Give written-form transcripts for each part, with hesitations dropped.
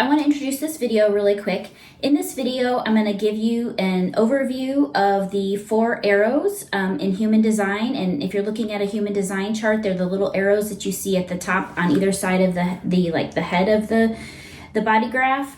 I want to introduce this video really quick. In this video, I'm going to give you an overview of the 4 arrows in human design. And if you're looking at a human design chart, they're the little arrows that you see at the top on either side of the head of the body graph.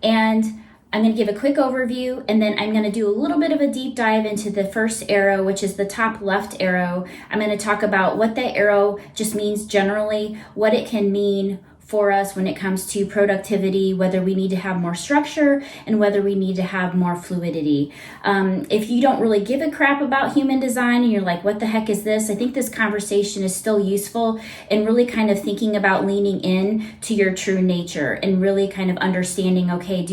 And I'm going to give a quick overview, and then I'm going to do a little bit of a deep dive into the first arrow, which is the top left arrow. I'm going to talk about what that arrow just means generally, what it can mean for us when it comes to productivity, whether we need to have more structure and whether we need to have more fluidity. If you don't really give a crap about human design and you're like, what the heck is this? I think this conversation is still useful and really kind of thinking about leaning in to your true nature and really kind of understanding, okay,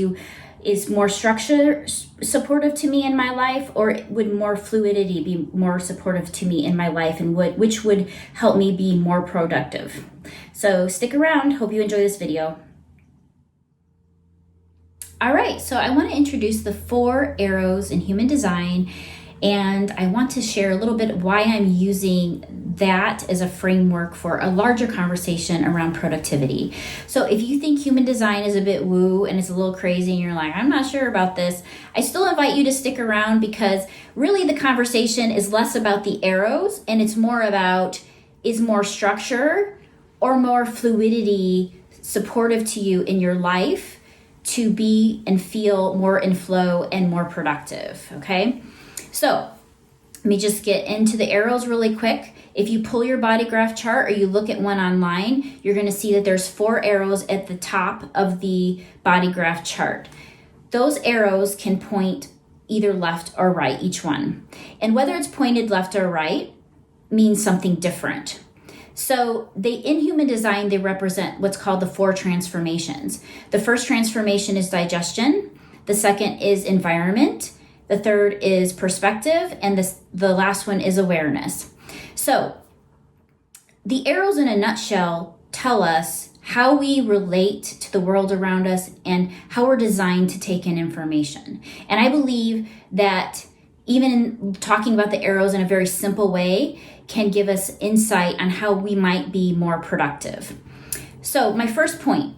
is more structure supportive to me in my life, or would more fluidity be more supportive to me in my life, and which would help me be more productive? So stick around. Hope you enjoy this video. All right, so I want to introduce the 4 arrows in human design, and I want to share a little bit why I'm using that as a framework for a larger conversation around productivity. So if you think human design is a bit woo and it's a little crazy and you're like, I'm not sure about this, I still invite you to stick around, because really the conversation is less about the arrows and it's more about, is more structure or more fluidity supportive to you in your life to be and feel more in flow and more productive, okay? So let me just get into the arrows really quick. If you pull your body graph chart or you look at one online, you're going to see that there's 4 arrows at the top of the body graph chart. Those arrows can point either left or right, each one. And whether it's pointed left or right means something different. So in human design, they represent what's called the 4 transformations. The first transformation is digestion. The second is environment. The third is perspective, and the last one is awareness. So the arrows in a nutshell tell us how we relate to the world around us and how we're designed to take in information. And I believe that even talking about the arrows in a very simple way can give us insight on how we might be more productive. So my first point,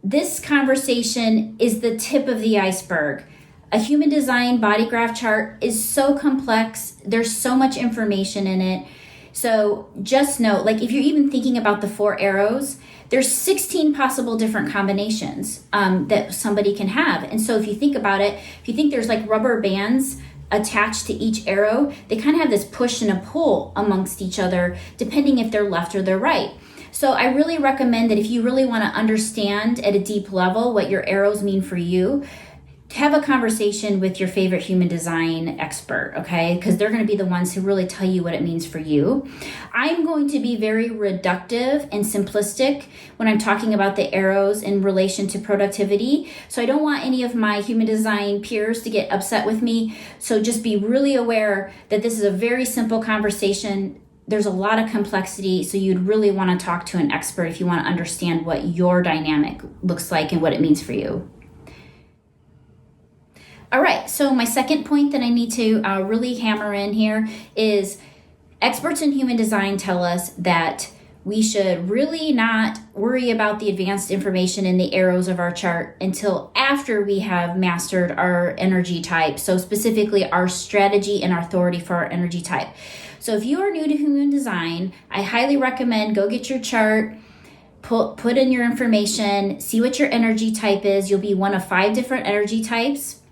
this conversation is the tip of the iceberg. A human design body graph chart is so complex. There's so much information in it. So just know, like if you're even thinking about the 4 arrows, there's 16 possible different combinations that somebody can have. And so if you think about it, if you think there's like rubber bands attached to each arrow, they kind of have this push and a pull amongst each other, depending if they're left or they're right. So I really recommend that if you really want to understand at a deep level what your arrows mean for you, have a conversation with your favorite human design expert, okay? Because they're going to be the ones who really tell you what it means for you. I'm going to be very reductive and simplistic when I'm talking about the arrows in relation to productivity. So I don't want any of my human design peers to get upset with me. So just be really aware that this is a very simple conversation. There's a lot of complexity, so you'd really want to talk to an expert if you want to understand what your dynamic looks like and what it means for you. All right, so my second point that I need to really hammer in here is experts in human design tell us that we should really not worry about the advanced information in the arrows of our chart until after we have mastered our energy type. So specifically our strategy and our authority for our energy type. So if you are new to human design, I highly recommend go get your chart, put in your information, see what your energy type is. You'll be one of 5 different energy types.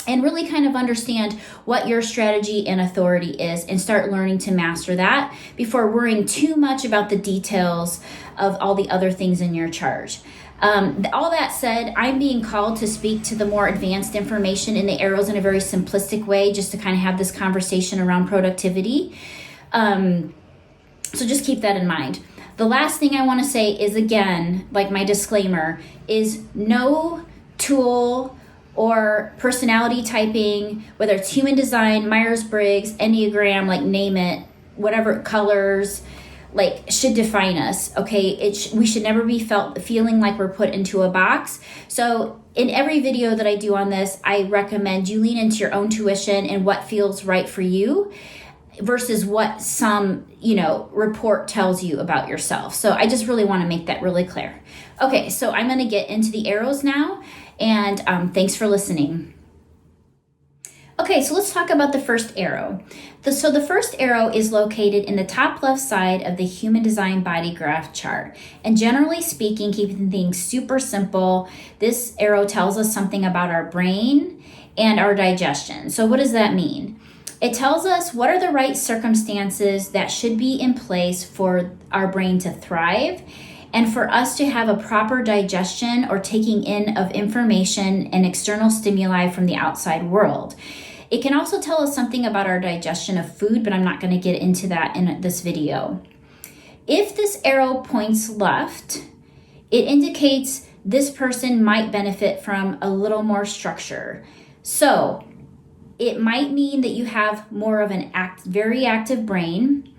And really kind of understand what your strategy and authority is and start learning to master that before worrying too much about the details of all the other things in your chart. All that said, I'm being called to speak to the more advanced information in the arrows in a very simplistic way, just to kind of have this conversation around productivity. So just keep that in mind. The last thing I want to say is, again, like my disclaimer, is no tool or personality typing, whether it's human design, Myers-Briggs, Enneagram, like name it, whatever colors, like should define us, okay? We should never be feeling like we're put into a box. So in every video that I do on this, I recommend you lean into your own tuition and what feels right for you. versus what some, report tells you about yourself. So I just really want to make that really clear. Okay, so I'm going to get into the arrows now, and thanks for listening. Okay, so let's talk about the first arrow. So the first arrow is located in the top left side of the human design body graph chart. And generally speaking, keeping things super simple, this arrow tells us something about our brain and our digestion. So what does that mean? It tells us what are the right circumstances that should be in place for our brain to thrive and for us to have a proper digestion or taking in of information and external stimuli from the outside world. It can also tell us something about our digestion of food, but I'm not going to get into that in this video. If this arrow points left, it indicates this person might benefit from a little more structure. So it might mean that you have more of an very active brain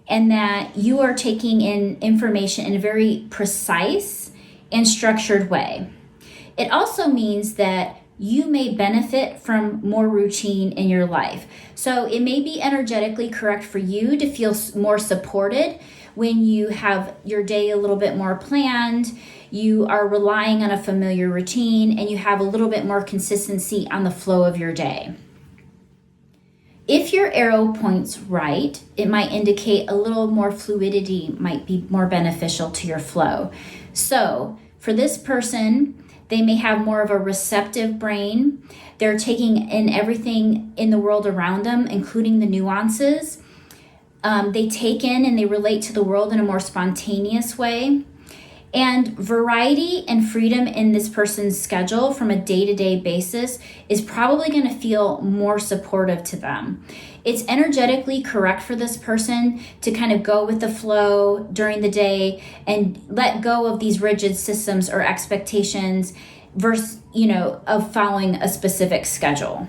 and that you are taking in information in a very precise and structured way. It also means that you may benefit from more routine in your life. So it may be energetically correct for you to feel more supported when you have your day a little bit more planned, you are relying on a familiar routine, and you have a little bit more consistency on the flow of your day. If your arrow points right, it might indicate a little more fluidity might be more beneficial to your flow. So for this person, they may have more of a receptive brain. They're taking in everything in the world around them, including the nuances. They take in and they relate to the world in a more spontaneous way. And variety and freedom in this person's schedule from a day-to-day basis is probably going to feel more supportive to them. It's energetically correct for this person to kind of go with the flow during the day and let go of these rigid systems or expectations versus, of following a specific schedule.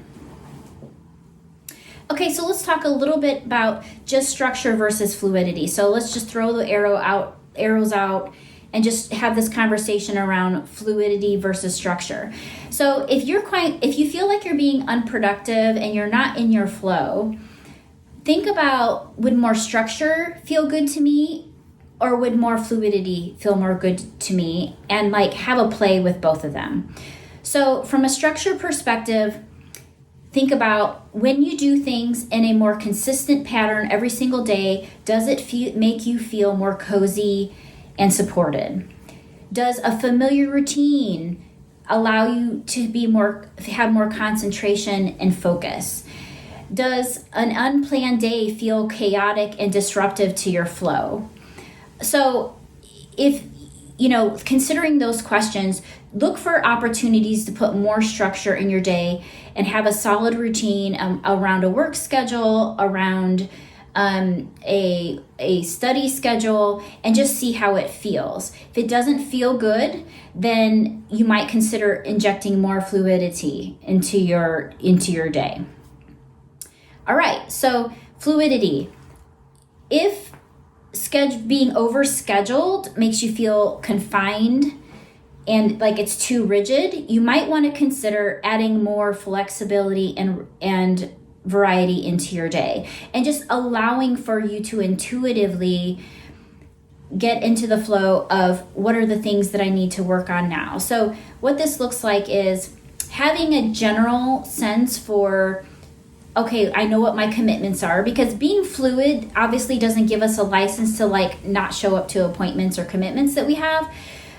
Okay, so let's talk a little bit about just structure versus fluidity. So let's just throw the arrows out and just have this conversation around fluidity versus structure. So if you feel like you're being unproductive and you're not in your flow, think about, would more structure feel good to me, or would more fluidity feel more good to me? And have a play with both of them. So from a structure perspective, think about when you do things in a more consistent pattern every single day, does it make you feel more cozy and supported? Does a familiar routine allow you to have more concentration and focus? Does an unplanned day feel chaotic and disruptive to your flow? So if, considering those questions, look for opportunities to put more structure in your day and have a solid routine around a work schedule, around a study schedule, and just see how it feels. If it doesn't feel good, then you might consider injecting more fluidity into your day. All right, so fluidity. If being overscheduled makes you feel confined and like it's too rigid, you might want to consider adding more flexibility and variety into your day, and just allowing for you to intuitively get into the flow of what are the things that I need to work on now. So what this looks like is having a general sense for, okay, I know what my commitments are, because being fluid obviously doesn't give us a license to not show up to appointments or commitments that we have.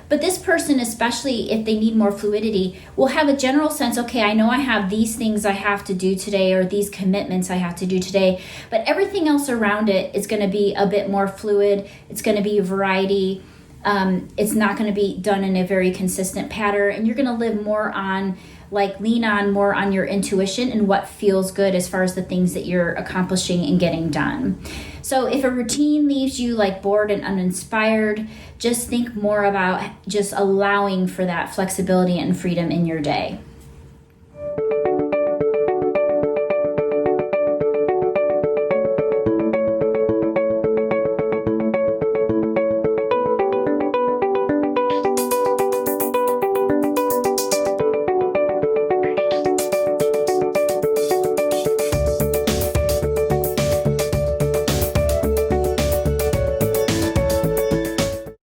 But this person, especially if they need more fluidity, will have a general sense, okay, I know I have these things I have to do today, or these commitments I have to do today, but everything else around it is going to be a bit more fluid. It's going to be a variety. It's not going to be done in a very consistent pattern, and you're going to live more on, lean on more on your intuition and what feels good as far as the things that you're accomplishing and getting done. So if a routine leaves you bored and uninspired, just think more about just allowing for that flexibility and freedom in your day.